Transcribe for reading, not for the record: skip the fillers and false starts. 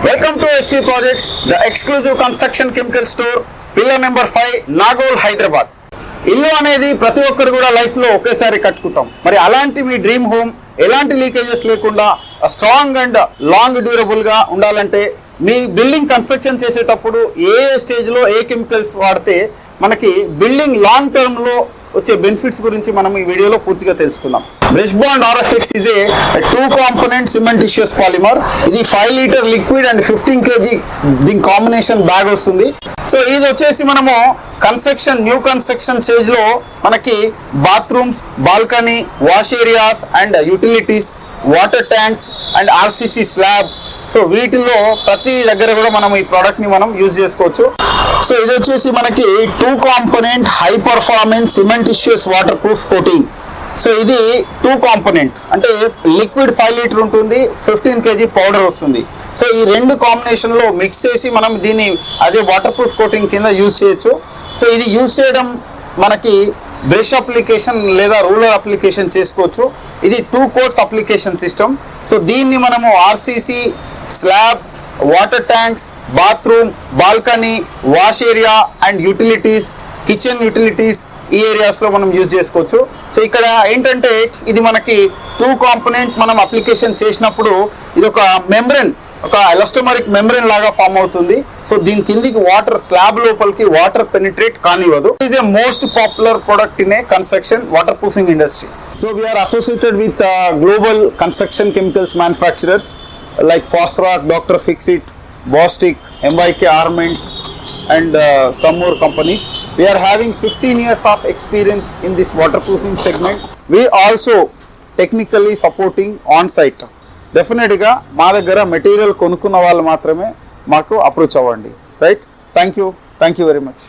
Welcome to SC Projects, the exclusive construction chemical store, pillar number 5, Nagol, Hyderabad. ఇల్లు అనేది ప్రతి ఒక్కరు కూడా లైఫ్లో ఒకేసారి కట్టుకుంటాం. మరి అలాంటి మీ డ్రీమ్ హోమ్ ఎలాంటి లీకేజెస్ లేకుండా స్ట్రాంగ్ అండ్ లాంగ్ డ్యూరబుల్గా ఉండాలంటే మీ బిల్డింగ్ కన్స్ట్రక్షన్ చేసేటప్పుడు ఏ స్టేజ్లో ఏ కెమికల్స్ వాడితే మనకి బిల్డింగ్ లాంగ్ టర్మ్లో వచ్చే బెనిఫిట్స్ గురించి మనం ఈ వీడియోలో పూర్తిగా తెలుసుకుందాం. Brush bond RFX is a 2-component cementitious polymer. ఇది 5 లీటర్ లిక్విడ్ అండ్ 15 kg దీని కాంబినేషన్ బ్యాగ్ వస్తుంది. సో ఇది వచ్చేసి మనము న్యూ కన్స్ట్రక్షన్ స్టేజ్ లో మనకి bathrooms, balcony, wash areas and utilities, water tanks and RCC slab, so వీటిల్లో ప్రతి దగ్గర కూడా మనం ఈ ప్రోడక్ట్ ని మనం యూజ్ చేసుకోవచ్చు. సో ఇది వచ్చేసి మనకి 2-component high performance cementitious water proof coating. So ఇది 2-component అంటే లిక్విడ్ 5 లీటర్ ఉంటుంది, 15 kg పౌడర్ వస్తుంది. సో ఈ రెండు కాంబినేషన్ లో మిక్స్ చేసి మనం దీన్ని అదే వాటర్ ప్రూఫ్ కోటింగ్ కింద యూజ్ చేయొచ్చు. సో ఇది యూజ్ చేయడం మనకి బ్రష్ అప్లికేషన్ లేదా రూలర్ అప్లికేషన్ చేసుకోవచ్చు. ఇది 2 coats అప్లికేషన్ సిస్టమ్. సో దీన్ని మనము RCC slab, water tanks, bathroom, balcony, wash area and utilities, kitchen utilities ఈ ఏరియాస్లో మనం యూజ్ చేసుకోవచ్చు. సో ఇక్కడ ఏంటంటే ఇది మనకి 2-component మనం అప్లికేషన్ చేసినప్పుడు ఇది ఒక మెంబ్రెన్, ఒక ఎలాస్టోమరిక్ మెంబ్రెన్ లాగా ఫామ్ అవుతుంది. సో దీని కిందికి వాటర్ స్లాబ్ లోపలికి వాటర్ పెనిట్రేట్ కానివ్వదు. It is a most popular product in a construction water proofing industry. So we are associated with global construction chemicals manufacturers like Fosroc, Dr. Fixit, Bostik, MYK Arment and some more companies. We are having 15 years of experience in this waterproofing segment. We also technically supporting on-site. Definitely గా మా దగ్గర material కొనుక్కున్న వాళ్ళు మాత్రమే మాకు approach అవ్వండి. Right, thank you very much.